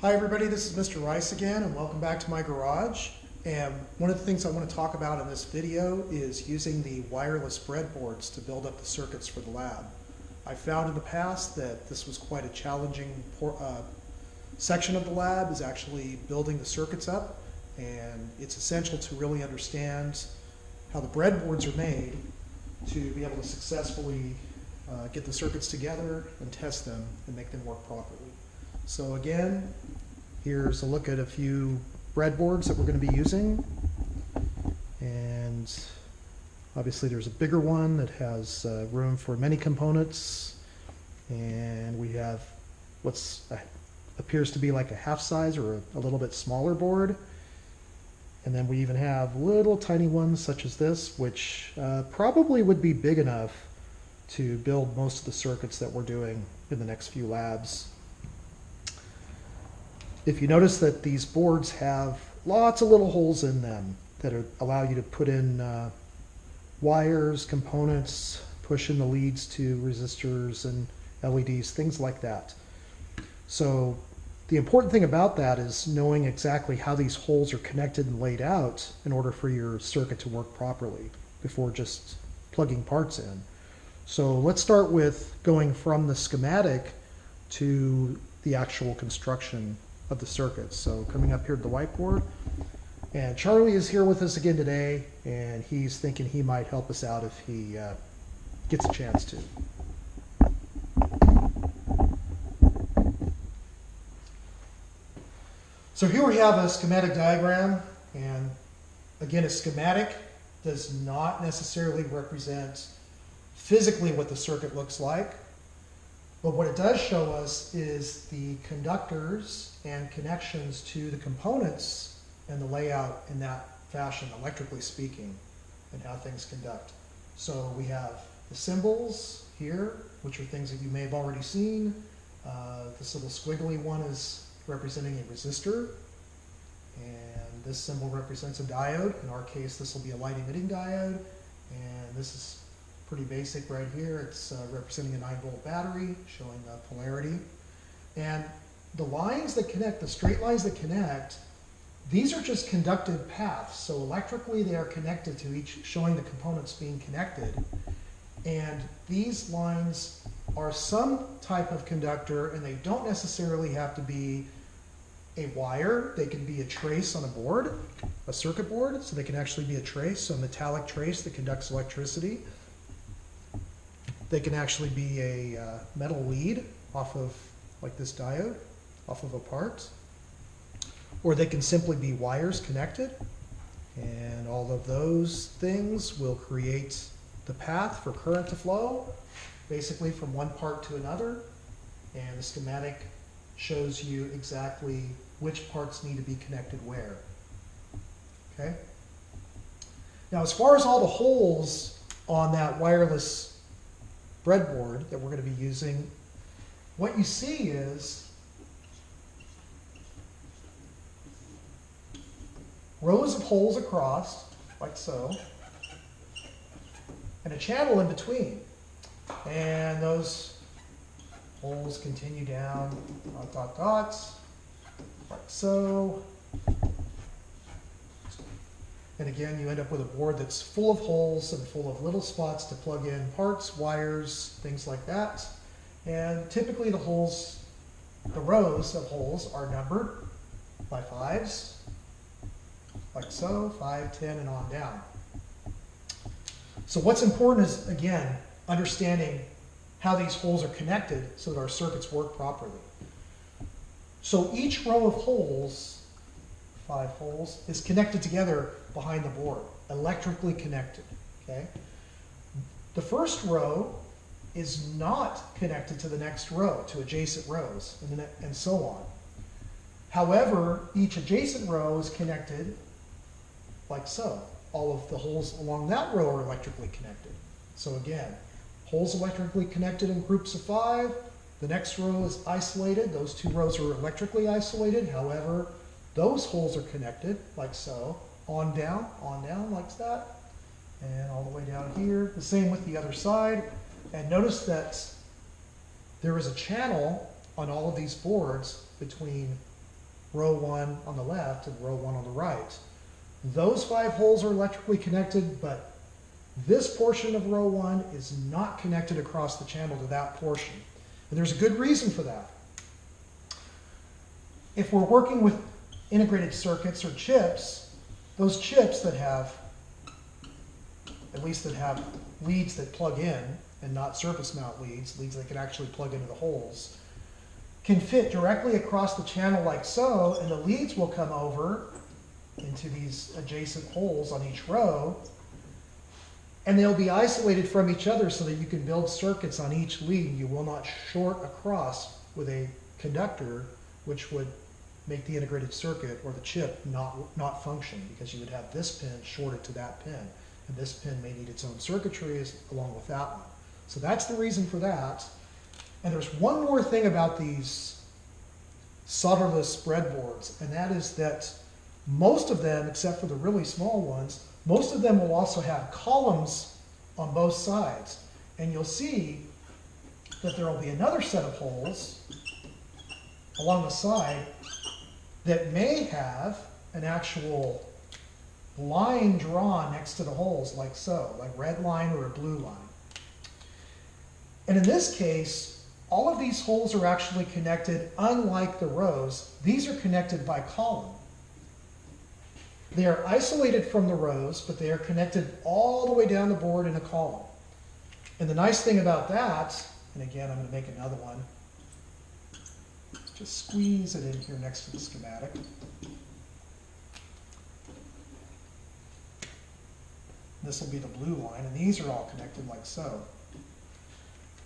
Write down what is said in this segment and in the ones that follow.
Hi everybody, this is Mr. Rice again and welcome back to my garage. And one of the things I want to talk about in this video is using the wireless breadboards to build up the circuits for the lab. I found in the past that this was quite a challenging section of the lab, is actually building the circuits up, and it's essential to really understand how the breadboards are made to be able to successfully get the circuits together and test them and make them work properly. So again, here's a look at a few breadboards that we're going to be using. And obviously there's a bigger one that has room for many components. And we have what appears to be like a half size or a little bit smaller board. And then we even have little tiny ones such as this, which probably would be big enough to build most of the circuits that we're doing in the next few labs. If you notice that these boards have lots of little holes in them that allow you to put in wires, components, push in the leads to resistors and LEDs, things like that. So the important thing about that is knowing exactly how these holes are connected and laid out in order for your circuit to work properly before just plugging parts in. So let's start with going from the schematic to the actual construction of the circuits. So coming up here to the whiteboard, and Charlie is here with us again today, and he's thinking he might help us out if he gets a chance to. So here we have a schematic diagram, and again, a schematic does not necessarily represent physically what the circuit looks like. But what it does show us is the conductors and connections to the components and the layout in that fashion, electrically speaking, and how things conduct. So we have the symbols here, which are things that you may have already seen. This little squiggly one is representing a resistor, and this symbol represents a diode. In our case, this will be a light emitting diode, and this is pretty basic right here. It's representing a 9-volt battery, showing polarity. And the lines that connect, the straight lines that connect, these are just conductive paths. So electrically they are connected to each, showing the components being connected. And these lines are some type of conductor, and they don't necessarily have to be a wire. They can be a trace on a board, a circuit board, so they can actually be a trace, so a metallic trace that conducts electricity. They can actually be a metal lead off of, like this diode, off of a part. Or they can simply be wires connected. And all of those things will create the path for current to flow, basically from one part to another. And the schematic shows you exactly which parts need to be connected where. Okay? Now, as far as all the holes on that wireless breadboard that we're going to be using, what you see is rows of holes across, like so, and a channel in between. And those holes continue down, dots, like so. And again, you end up with a board that's full of holes and full of little spots to plug in parts, wires, things like that. And typically the holes, the rows of holes are numbered by 5s, like so, 5, 10, and on down. So what's important is, again, understanding how these holes are connected so that our circuits work properly. So each row of holes, 5 holes, is connected together behind the board, electrically connected. Okay? The first row is not connected to the next row, to adjacent rows, and so on. However, each adjacent row is connected like so. All of the holes along that row are electrically connected. So again, holes electrically connected in groups of 5. The next row is isolated. Those 2 rows are electrically isolated. However, those holes are connected like so. On down, like that. And all the way down here. The same with the other side. And notice that there is a channel on all of these boards between row 1 on the left and row 1 on the right. Those 5 holes are electrically connected, but this portion of row 1 is not connected across the channel to that portion. And there's a good reason for that. If we're working with integrated circuits or chips, those chips that have, at least that have leads that plug in and not surface mount leads that can actually plug into the holes, can fit directly across the channel like so, and the leads will come over into these adjacent holes on each row, and they'll be isolated from each other so that you can build circuits on each lead. You will not short across with a conductor, which would make the integrated circuit or the chip not function, because you would have this pin shorted to that pin, and this pin may need its own circuitry along with that one. So that's the reason for that. And there's one more thing about these solderless breadboards, and that is that most of them, except for the really small ones, most of them will also have columns on both sides. And you'll see that there will be another set of holes along the side that may have an actual line drawn next to the holes, like so, like red line or a blue line. And in this case, all of these holes are actually connected, unlike the rows. These are connected by column. They are isolated from the rows, but they are connected all the way down the board in a column. And the nice thing about that, and again, I'm going to make another one. Just squeeze it in here next to the schematic. This will be the blue line, and these are all connected like so.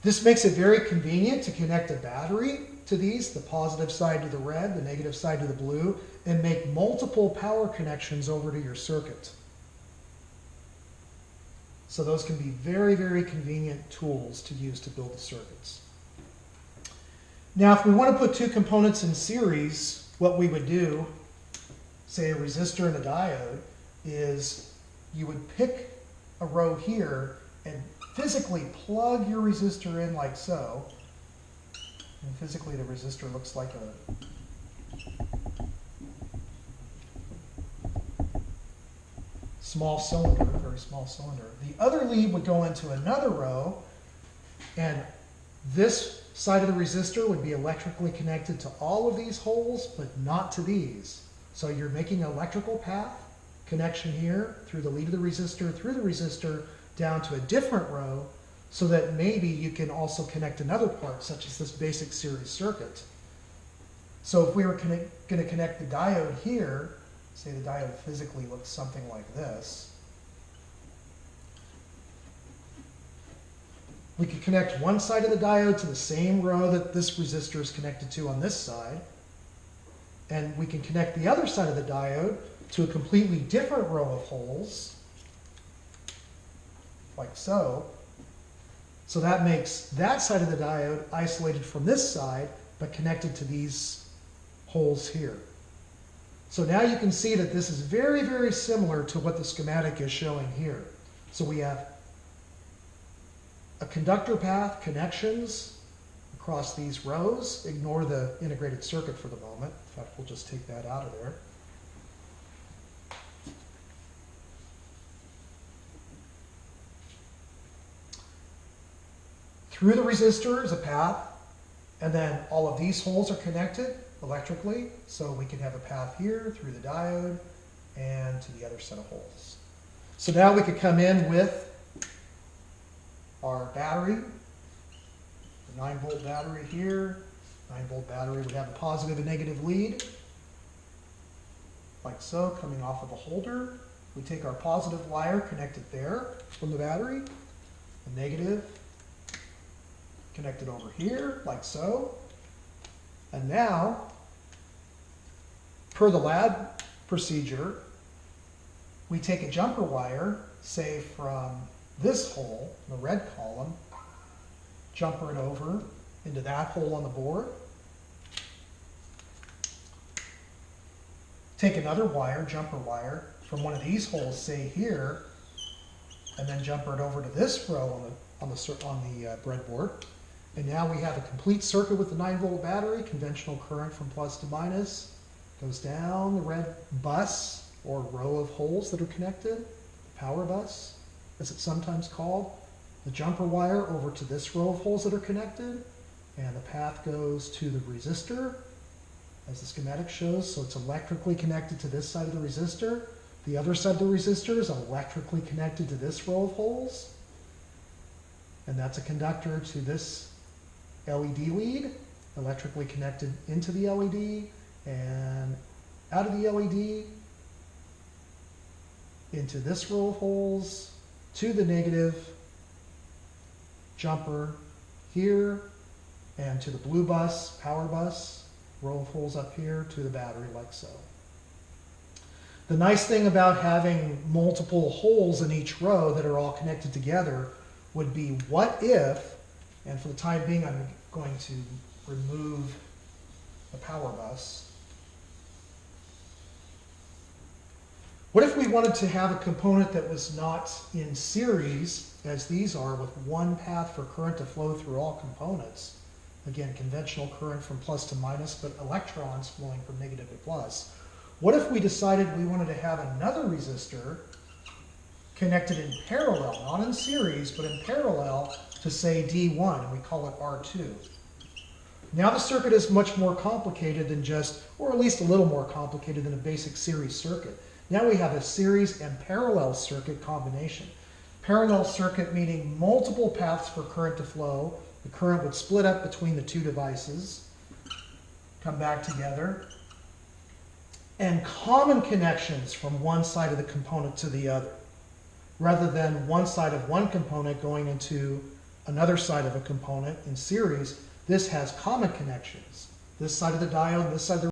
This makes it very convenient to connect a battery to these, the positive side to the red, the negative side to the blue, and make multiple power connections over to your circuit. So those can be very, very convenient tools to use to build the circuits. Now, if we want to put two components in series, what we would do, say a resistor and a diode, is you would pick a row here and physically plug your resistor in like so. And physically the resistor looks like a small cylinder, a very small cylinder. The other lead would go into another row, and this side of the resistor would be electrically connected to all of these holes, but not to these. So you're making an electrical path connection here through the lead of the resistor, down to a different row, so that maybe you can also connect another part, such as this basic series circuit. So if we were going to connect the diode here, say the diode physically looks something like this, we could connect one side of the diode to the same row that this resistor is connected to on this side, and we can connect the other side of the diode to a completely different row of holes, like so. So that makes that side of the diode isolated from this side, but connected to these holes here. So now you can see that this is very, very similar to what the schematic is showing here. So we have a conductor path, connections across these rows. Ignore the integrated circuit for the moment. In fact, we'll just take that out of there. Through the resistor is a path, and then all of these holes are connected electrically, so we can have a path here through the diode and to the other set of holes. So now we could come in with our battery, the 9-volt battery here. 9-volt battery would have a positive and negative lead, like so, coming off of a holder. We take our positive wire, connect it there from the battery, the negative connected over here, like so. And now, per the lab procedure, we take a jumper wire, say from this hole, the red column, jumper it over into that hole on the board. Take another wire, jumper wire, from one of these holes, say here, and then jumper it over to this row on the breadboard. And now we have a complete circuit with the 9-volt battery, conventional current from plus to minus, goes down the red bus or row of holes that are connected, the power bus, as it's sometimes called, the jumper wire over to this row of holes that are connected, and the path goes to the resistor, as the schematic shows, so it's electrically connected to this side of the resistor. The other side of the resistor is electrically connected to this row of holes, and that's a conductor to this LED lead, electrically connected into the LED and out of the LED into this row of holes to the negative jumper here, and to the blue bus, power bus, row of holes up here to the battery like so. The nice thing about having multiple holes in each row that are all connected together would be, what if, and for the time being I'm going to remove the power bus. What if we wanted to have a component that was not in series, as these are, with one path for current to flow through all components? Again, conventional current from plus to minus, but electrons flowing from negative to plus. What if we decided we wanted to have another resistor connected in parallel, not in series, but in parallel to, say, D1, and we call it R2? Now the circuit is much more complicated than just, or at least a little more complicated than a basic series circuit. Now we have a series and parallel circuit combination. Parallel circuit meaning multiple paths for current to flow. The current would split up between the two devices, come back together, and common connections from one side of the component to the other, rather than one side of one component going into another side of a component in series. This has common connections. This side of the diode, this side of the